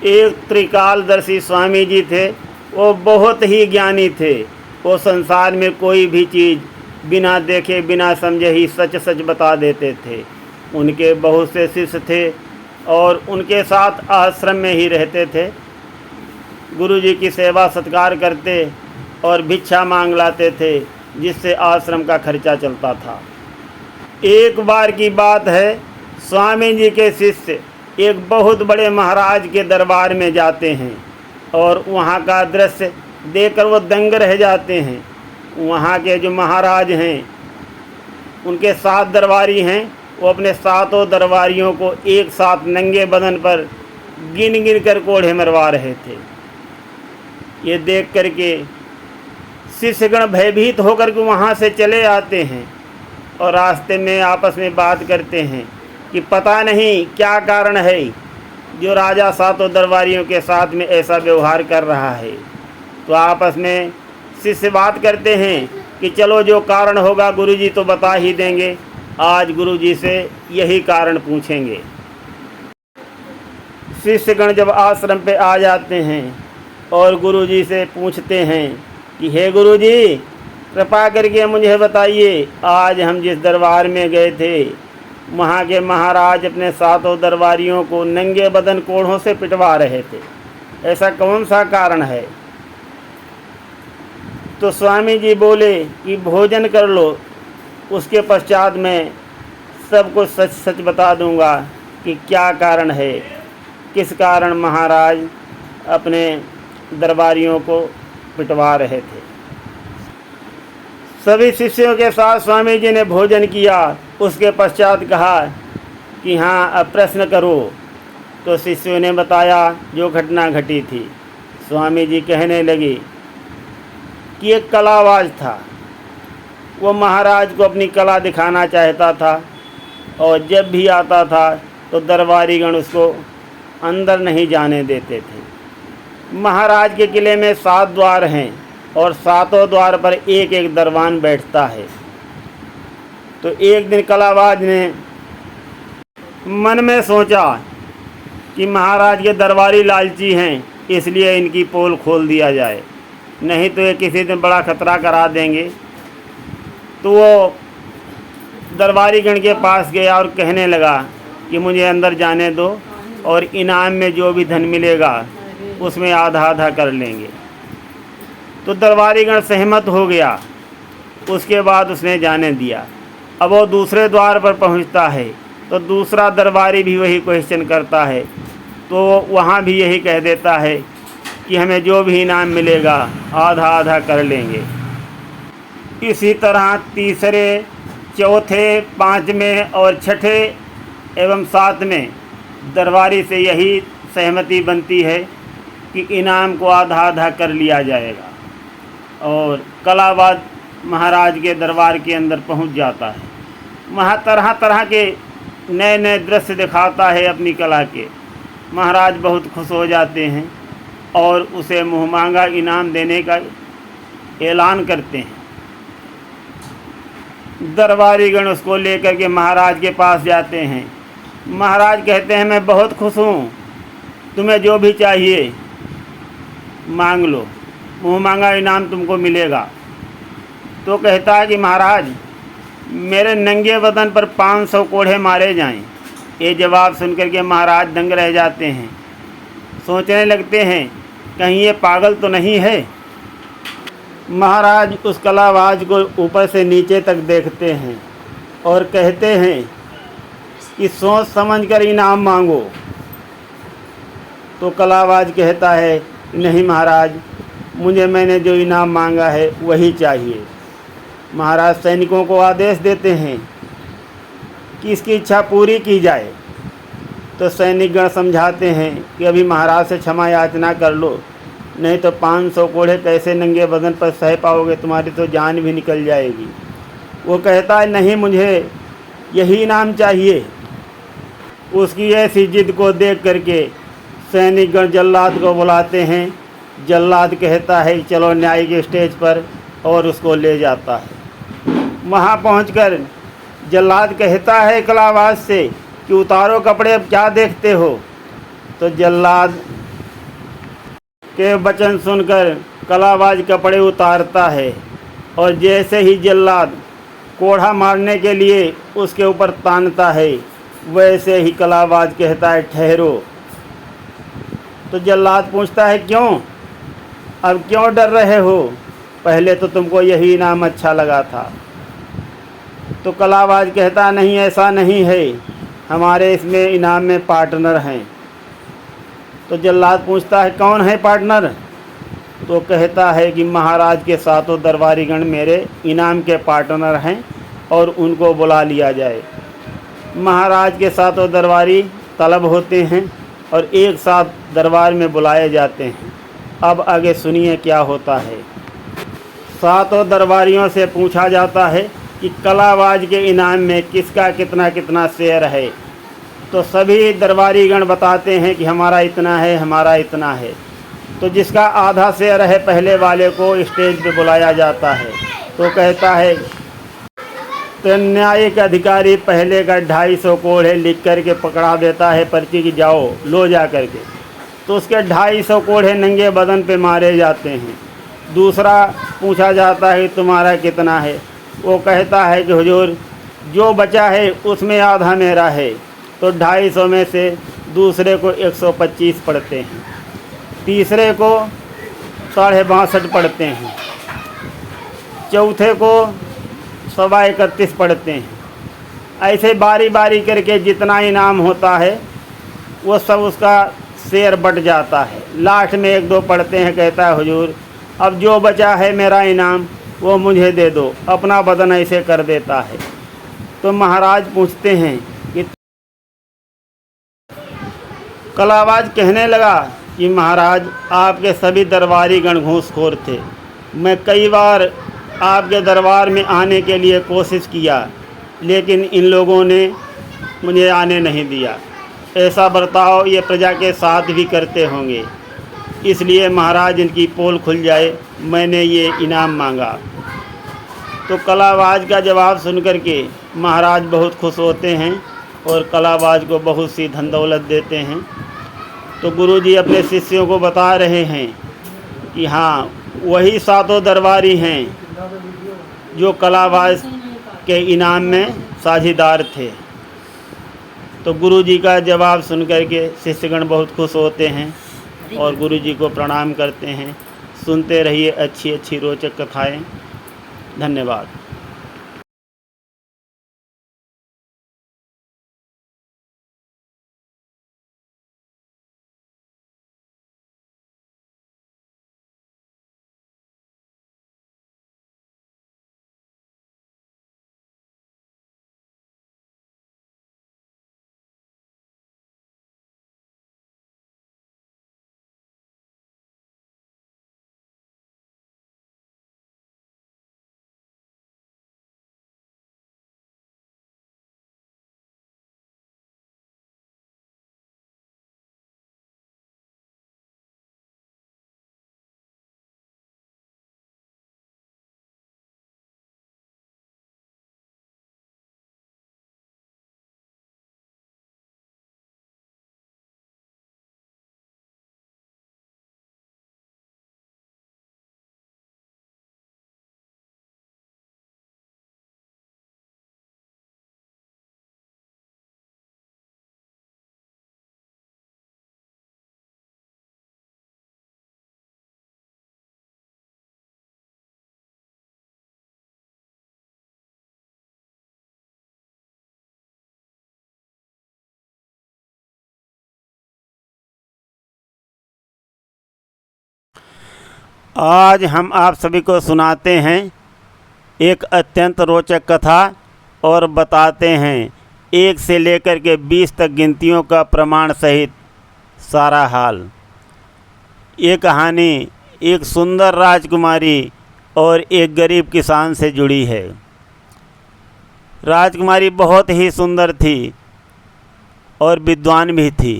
एक त्रिकालदर्शी स्वामी जी थे। वो बहुत ही ज्ञानी थे। वो संसार में कोई भी चीज़ बिना देखे बिना समझे ही सच सच बता देते थे। उनके बहुत से शिष्य थे और उनके साथ आश्रम में ही रहते थे। गुरु जी की सेवा सत्कार करते और भिक्षा मांग लाते थे, जिससे आश्रम का खर्चा चलता था। एक बार की बात है, स्वामी जी के शिष्य एक बहुत बड़े महाराज के दरबार में जाते हैं और वहाँ का दृश्य देखकर वो दंग रह जाते हैं। वहाँ के जो महाराज हैं, उनके 7 दरबारी हैं, वो अपने 7 दरबारियों को एक साथ नंगे बदन पर गिन गिन कर कोड़े मरवा रहे थे। ये देख करके शिष्यगण भयभीत होकर के वहाँ से चले आते हैं और रास्ते में आपस में बात करते हैं कि पता नहीं क्या कारण है जो राजा 7 दरबारियों के साथ में ऐसा व्यवहार कर रहा है। तो आपस में शिष्य बात करते हैं कि चलो जो कारण होगा गुरुजी तो बता ही देंगे, आज गुरुजी से यही कारण पूछेंगे। शिष्यगण जब आश्रम पे आ जाते हैं और गुरुजी से पूछते हैं कि हे गुरुजी, कृपा करके मुझे बताइए, आज हम जिस दरबार में गए थे वहाँ के महाराज अपने 7 दरबारियों को नंगे बदन कोड़ों से पिटवा रहे थे, ऐसा कौन सा कारण है? तो स्वामी जी बोले कि भोजन कर लो, उसके पश्चात मैं सब कुछ सच सच बता दूंगा कि क्या कारण है, किस कारण महाराज अपने दरबारियों को पिटवा रहे थे। सभी शिष्यों के साथ स्वामी जी ने भोजन किया। उसके पश्चात कहा कि हाँ, अब प्रश्न करो। तो शिष्यों ने बताया जो घटना घटी थी। स्वामी जी कहने लगे कि एक कलाबाज था, वो महाराज को अपनी कला दिखाना चाहता था और जब भी आता था तो दरबारीगण उसको अंदर नहीं जाने देते थे। महाराज के किले में 7 द्वार हैं और 7 द्वार पर एक एक दरबान बैठता है। तो एक दिन कलाबाज ने मन में सोचा कि महाराज के दरबारी लालची हैं, इसलिए इनकी पोल खोल दिया जाए, नहीं तो ये किसी दिन बड़ा खतरा करा देंगे। तो वो दरबारीगण के पास गया और कहने लगा कि मुझे अंदर जाने दो और इनाम में जो भी धन मिलेगा उसमें आधा आधा कर लेंगे। तो दरबारीगण सहमत हो गया। उसके बाद उसने जाने दिया। अब वो दूसरे द्वार पर पहुंचता है तो दूसरा दरबारी भी वही क्वेश्चन करता है, तो वहाँ भी यही कह देता है कि हमें जो भी इनाम मिलेगा आधा आधा कर लेंगे। इसी तरह तीसरे, चौथे, 5वें और 6ठे एवं 7वें दरबारी से यही सहमति बनती है कि इनाम को आधा आधा कर लिया जाएगा। और कलाबाज महाराज के दरबार के अंदर पहुंच जाता है। वहाँ तरह तरह के नए नए दृश्य दिखाता है अपनी कला के। महाराज बहुत खुश हो जाते हैं और उसे मुँह मांगा इनाम देने का ऐलान करते हैं। दरबारीगण उसको लेकर के महाराज के पास जाते हैं। महाराज कहते हैं मैं बहुत खुश हूँ, तुम्हें जो भी चाहिए मांग लो, मुँह मांगा इनाम तुमको मिलेगा। तो कहता है कि महाराज मेरे नंगे बदन पर 500 कोड़े मारे जाएं। ये जवाब सुनकर के महाराज दंग रह जाते हैं, सोचने लगते हैं कहीं ये पागल तो नहीं है। महाराज उस कलाबाज को ऊपर से नीचे तक देखते हैं और कहते हैं कि सोच समझ कर इनाम मांगो। तो कलाबाज कहता है नहीं महाराज, मैंने जो इनाम मांगा है वही चाहिए। महाराज सैनिकों को आदेश देते हैं कि इसकी इच्छा पूरी की जाए। तो सैनिकगण समझाते हैं कि अभी महाराज से क्षमा याचना कर लो, नहीं तो 500 कोड़े कैसे नंगे बदन पर सह पाओगे, तुम्हारी तो जान भी निकल जाएगी। वो कहता है नहीं, मुझे यही इनाम चाहिए। उसकी ऐसी जिद को देख करके सैनिकगण जल्लाद को बुलाते हैं। जल्लाद कहता है चलो न्यायिक स्टेज पर, और उसको ले जाता है। वहाँ पहुंचकर जल्लाद कहता है कलाबाज से कि उतारो कपड़े, अब क्या देखते हो। तो जल्लाद के वचन सुनकर कलाबाज कपड़े उतारता है और जैसे ही जल्लाद कोढ़ा मारने के लिए उसके ऊपर तानता है वैसे ही कलाबाज कहता है ठहरो। तो जल्लाद पूछता है क्यों, अब क्यों डर रहे हो, पहले तो तुमको यही इनाम अच्छा लगा था। तो कलाबाज कहता नहीं ऐसा नहीं है, हमारे इसमें इनाम में पार्टनर हैं। तो जल्लाद पूछता है कौन है पार्टनर, तो कहता है कि महाराज के सातों दरबारीगण मेरे इनाम के पार्टनर हैं और उनको बुला लिया जाए। महाराज के सातों दरबारी तलब होते हैं और एक साथ दरबार में बुलाए जाते हैं। अब आगे सुनिए क्या होता है। सातों दरबारियों से पूछा जाता है कि कलाबाज के इनाम में किसका कितना कितना शेयर है। तो सभी दरबारीगण बताते हैं कि हमारा इतना है, हमारा इतना है। तो जिसका आधा शेयर है पहले वाले को स्टेज पे बुलाया जाता है। तो कहता है, तो न्यायिक अधिकारी पहले का 250 कोढ़े लिख करके पकड़ा देता है पर्ची की जाओ लो जा करके। तो उसके 250 कोढ़े नंगे बदन पे मारे जाते हैं। दूसरा पूछा जाता है तुम्हारा कितना है, वो कहता है कि हुजूर जो बचा है उसमें आधा मेरा है। तो 250 में से दूसरे को 125 पड़ते हैं, तीसरे को 62.5 पड़ते हैं, चौथे को 31.25 पड़ते हैं। ऐसे बारी बारी करके जितना इनाम होता है वो सब उसका शेयर बट जाता है। लास्ट में 1-2 पड़ते हैं, कहता है हुजूर अब जो बचा है मेरा इनाम वो मुझे दे दो, अपना बदन ऐसे कर देता है। तो महाराज पूछते हैं कि कलाबाज कहने लगा कि महाराज आपके सभी दरबारी गण घूसखोर थे, मैं कई बार आपके दरबार में आने के लिए कोशिश किया लेकिन इन लोगों ने मुझे आने नहीं दिया। ऐसा बर्ताव ये प्रजा के साथ भी करते होंगे, इसलिए महाराज इनकी पोल खुल जाए मैंने ये इनाम मांगा। तो कलाबाज का जवाब सुनकर के महाराज बहुत खुश होते हैं और कलाबाज को बहुत सी धन दौलत देते हैं। तो गुरुजी अपने शिष्यों को बता रहे हैं कि हाँ वही सातों दरबारी हैं जो कलाबाज के इनाम में साझीदार थे। तो गुरुजी का जवाब सुनकर के शिष्यगण बहुत खुश होते हैं और गुरुजी को प्रणाम करते हैं। सुनते रहिए अच्छी अच्छी रोचक कथाएं। धन्यवाद। आज हम आप सभी को सुनाते हैं एक अत्यंत रोचक कथा और बताते हैं 1 से लेकर के 20 तक गिनतियों का प्रमाण सहित सारा हाल। ये कहानी एक सुंदर राजकुमारी और एक गरीब किसान से जुड़ी है। राजकुमारी बहुत ही सुंदर थी और विद्वान भी थी।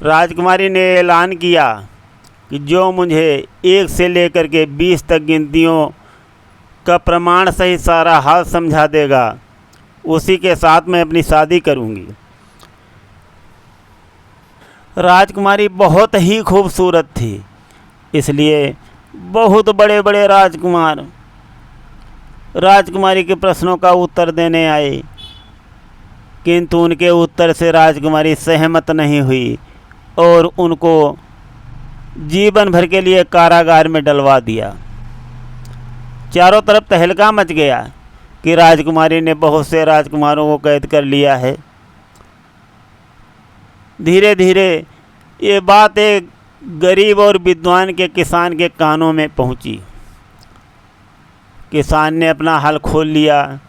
राजकुमारी ने ऐलान किया कि जो मुझे 1 से लेकर के 20 तक गिनतियों का प्रमाण सहित सारा हाल समझा देगा उसी के साथ मैं अपनी शादी करूंगी। राजकुमारी बहुत ही खूबसूरत थी, इसलिए बहुत बड़े बड़े राजकुमारी के प्रश्नों का उत्तर देने आए, किंतु उनके उत्तर से राजकुमारी सहमत नहीं हुई और उनको जीवन भर के लिए कारागार में डलवा दिया। चारों तरफ तहलका मच गया कि राजकुमारी ने बहुत से राजकुमारों को कैद कर लिया है। धीरे धीरे ये बात एक गरीब और विद्वान के किसान के कानों में पहुंची। किसान ने अपना हल खोल लिया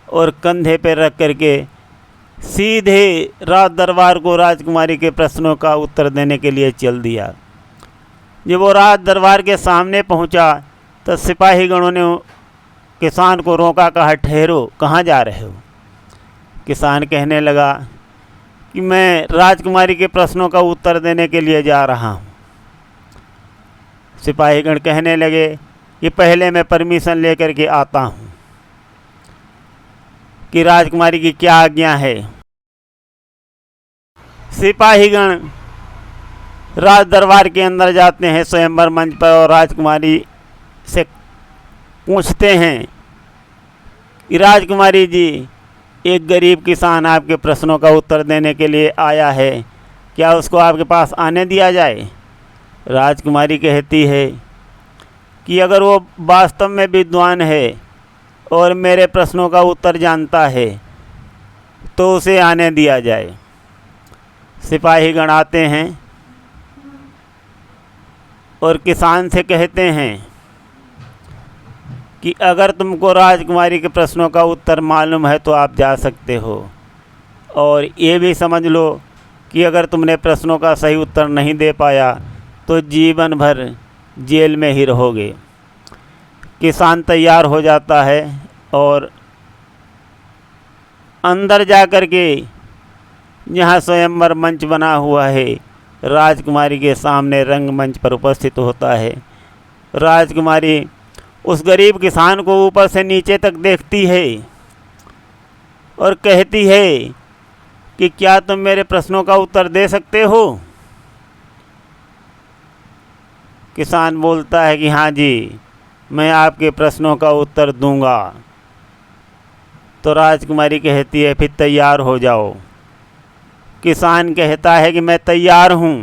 और कंधे पर रख करके सीधे राज दरबार को राजकुमारी के प्रश्नों का उत्तर देने के लिए चल दिया। जब वो राज दरबार के सामने पहुंचा तो सिपाहीगणों ने किसान को रोका, कहा, ठहरो, कहाँ जा रहे हो? किसान कहने लगा कि मैं राजकुमारी के प्रश्नों का उत्तर देने के लिए जा रहा हूँ। सिपाहीगण कहने लगे कि पहले मैं परमिशन लेकर के आता हूँ कि राजकुमारी की क्या आज्ञा है। सिपाहीगण राज दरबार के अंदर जाते हैं स्वयंवर मंच पर और राजकुमारी से पूछते हैं कि राजकुमारी जी, एक गरीब किसान आपके प्रश्नों का उत्तर देने के लिए आया है, क्या उसको आपके पास आने दिया जाए? राजकुमारी कहती है कि अगर वो वास्तव में विद्वान है और मेरे प्रश्नों का उत्तर जानता है तो उसे आने दिया जाए। सिपाहीगण आते हैं और किसान से कहते हैं कि अगर तुमको राजकुमारी के प्रश्नों का उत्तर मालूम है तो आप जा सकते हो, और ये भी समझ लो कि अगर तुमने प्रश्नों का सही उत्तर नहीं दे पाया तो जीवन भर जेल में ही रहोगे। किसान तैयार हो जाता है और अंदर जा कर के जहाँ स्वयंवर मंच बना हुआ है राजकुमारी के सामने रंगमंच पर उपस्थित होता है। राजकुमारी उस गरीब किसान को ऊपर से नीचे तक देखती है और कहती है कि क्या तुम मेरे प्रश्नों का उत्तर दे सकते हो? किसान बोलता है कि हाँ जी, मैं आपके प्रश्नों का उत्तर दूंगा। तो राजकुमारी कहती है फिर तैयार हो जाओ। किसान कहता है कि मैं तैयार हूँ।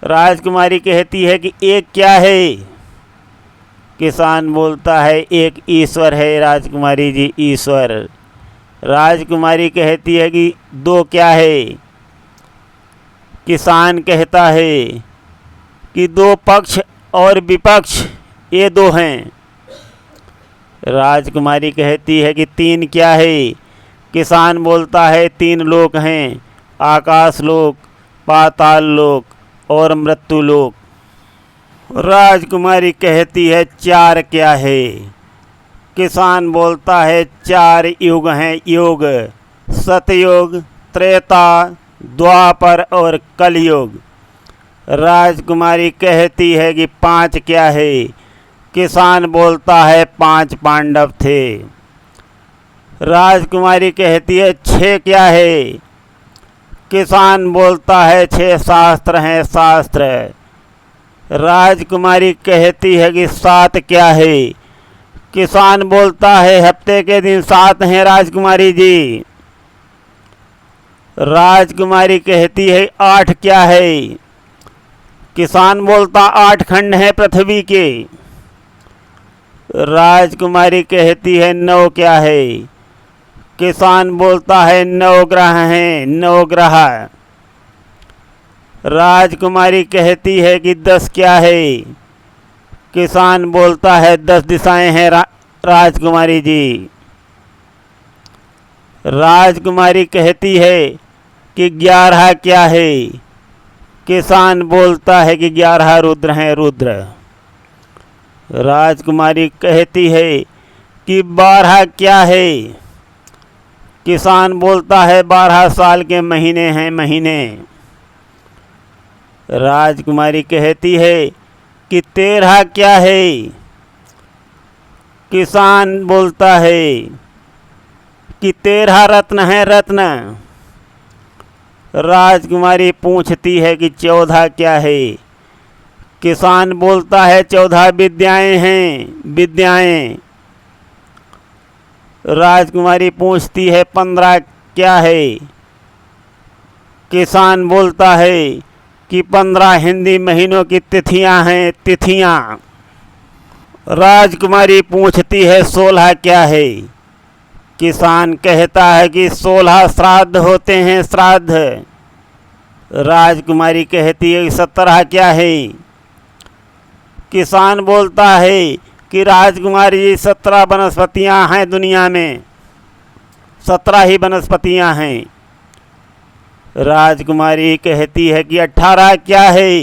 राजकुमारी कहती है कि एक क्या है? किसान बोलता है एक ईश्वर है राजकुमारी जी, ईश्वर। राजकुमारी कहती है कि दो क्या है? किसान कहता है कि दो पक्ष और विपक्ष, ये दो हैं। राजकुमारी कहती है कि तीन क्या है? किसान बोलता है तीन लोक हैं, आकाश लोक, पाताल लोक और मृत्यु लोक। राजकुमारी कहती है चार क्या है? किसान बोलता है चार युग हैं, युग, सतयुग, त्रेता, द्वापर और कलयुग। राजकुमारी कहती है कि पांच क्या है? किसान बोलता है पांच पांडव थे। राजकुमारी कहती है छः क्या है? किसान बोलता है छः शास्त्र हैं, शास्त्र। राजकुमारी कहती है कि सात क्या है? किसान बोलता है हफ्ते के दिन सात हैं राजकुमारी जी। राजकुमारी कहती है आठ क्या है? किसान बोलता आठ खंड हैं पृथ्वी के। राजकुमारी कहती है नौ क्या है? किसान बोलता है नौ ग्रह हैं, नौ ग्रह। राजकुमारी कहती है कि 10 क्या है? किसान बोलता है 10 दिशाएं हैं राजकुमारी जी। राजकुमारी कहती है कि 11 क्या है? किसान बोलता है कि 11 रुद्र हैं, रुद्र। राजकुमारी कहती है कि 12 क्या है? किसान बोलता है 12 साल के महीने हैं, महीने। राजकुमारी कहती है कि 13 क्या है? किसान बोलता है कि 13 रत्न हैं, रत्न। राजकुमारी पूछती है कि 14 क्या है। किसान बोलता है 14 विद्याएं हैं, विद्याएं। राजकुमारी पूछती है 15 क्या है। किसान बोलता है कि 15 हिंदी महीनों की तिथियां हैं, तिथियां। राजकुमारी पूछती है 16 क्या है। किसान कहता है कि 16 श्राद्ध होते हैं, श्राद्ध। राजकुमारी कहती है 17 क्या है। किसान बोलता है कि राजकुमारी 17 वनस्पतियां हैं दुनिया में, 17 ही वनस्पतियां हैं। राजकुमारी कहती है कि 18 क्या है।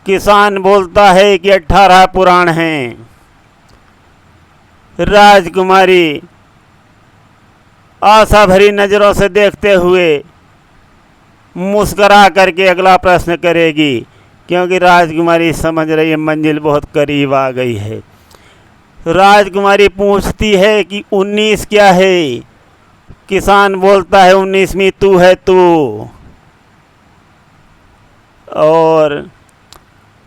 किसान बोलता है कि 18 पुराण हैं। राजकुमारी आशा भरी नज़रों से देखते हुए मुस्करा करके अगला प्रश्न करेगी, क्योंकि राजकुमारी समझ रही है मंजिल बहुत करीब आ गई है। राजकुमारी पूछती है कि 19 क्या है। किसान बोलता है 19वीं तू है, तू। और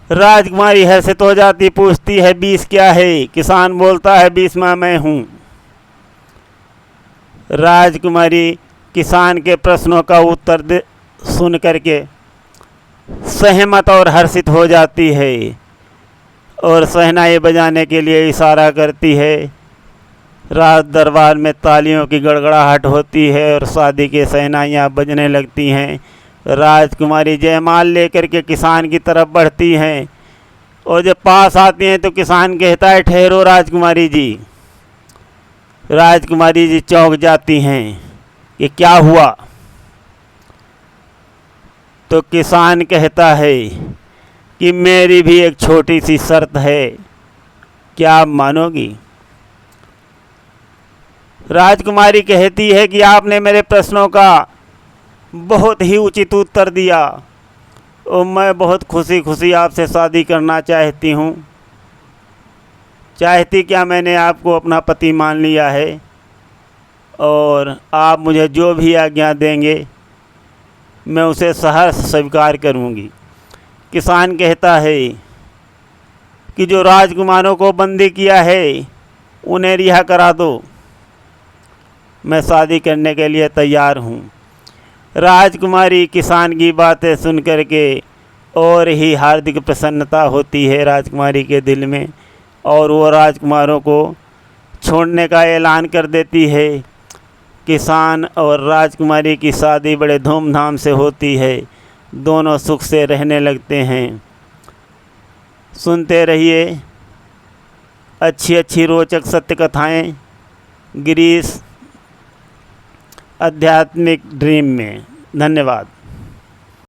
राजकुमारी हर्षित हो जाती, पूछती है 20 क्या है। किसान बोलता है 20वां मैं हूँ। राजकुमारी किसान के प्रश्नों का उत्तर सुन करके सहमत और हर्षित हो जाती है और शहनाई बजाने के लिए इशारा करती है। राज दरबार में तालियों की गड़गड़ाहट होती है और शादी के शहनाइयाँ बजने लगती हैं। राजकुमारी जयमाल लेकर के किसान की तरफ बढ़ती हैं और जब पास आती हैं तो किसान कहता है ठहरो राजकुमारी जी। राजकुमारी जी चौंक जाती हैं कि क्या हुआ। तो किसान कहता है कि मेरी भी एक छोटी सी शर्त है, क्या आप मानोगी। राजकुमारी कहती है कि आपने मेरे प्रश्नों का बहुत ही उचित उत्तर दिया और मैं बहुत खुशी खुशी आपसे शादी करना चाहती हूँ। चाहती क्या, मैंने आपको अपना पति मान लिया है और आप मुझे जो भी आज्ञा देंगे मैं उसे सहर्ष स्वीकार करूँगी। किसान कहता है कि जो राजकुमारों को बंदी किया है उन्हें रिहा करा दो, मैं शादी करने के लिए तैयार हूँ। राजकुमारी किसान की बातें सुन कर के और ही हार्दिक प्रसन्नता होती है राजकुमारी के दिल में और वो राजकुमारों को छोड़ने का ऐलान कर देती है। किसान और राजकुमारी की शादी बड़े धूमधाम से होती है, दोनों सुख से रहने लगते हैं। सुनते रहिए अच्छी अच्छी रोचक सत्य कथाएँ गिरीश आध्यात्मिक ड्रीम में। धन्यवाद।